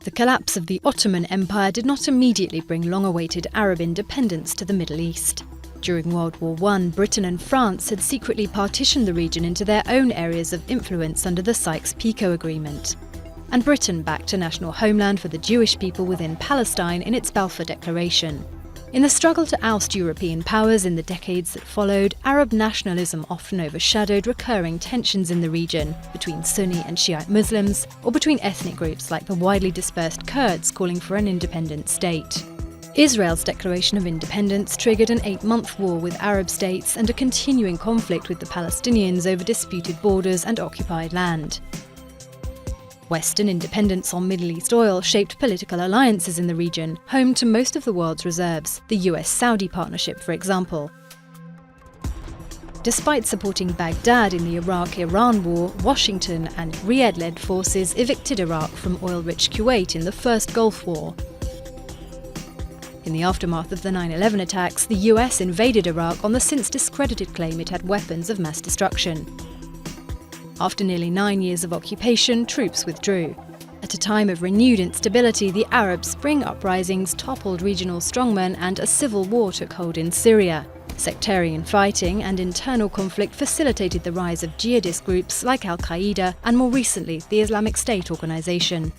The collapse of the Ottoman Empire did not immediately bring long-awaited Arab independence to the Middle East. During World War I, Britain and France had secretly partitioned the region into their own areas of influence under the Sykes-Picot Agreement. And Britain backed a national homeland for the Jewish people within Palestine in its Balfour Declaration. In the struggle to oust European powers in the decades that followed, Arab nationalism often overshadowed recurring tensions in the region between Sunni and Shiite Muslims, or between ethnic groups like the widely dispersed Kurds calling for an independent state. Israel's declaration of independence triggered an 8-month war with Arab states and a continuing conflict with the Palestinians over disputed borders and occupied land. Western independence on Middle East oil shaped political alliances in the region, home to most of the world's reserves, the US-Saudi partnership, for example. Despite supporting Baghdad in the Iraq-Iran war, Washington and Riyadh-led forces evicted Iraq from oil-rich Kuwait in the First Gulf War. In the aftermath of the 9/11 attacks, the US invaded Iraq on the since-discredited claim it had weapons of mass destruction. After nearly 9 years of occupation, troops withdrew. At a time of renewed instability, the Arab Spring uprisings toppled regional strongmen and a civil war took hold in Syria. Sectarian fighting and internal conflict facilitated the rise of jihadist groups like Al-Qaeda and, more recently, the Islamic State organization.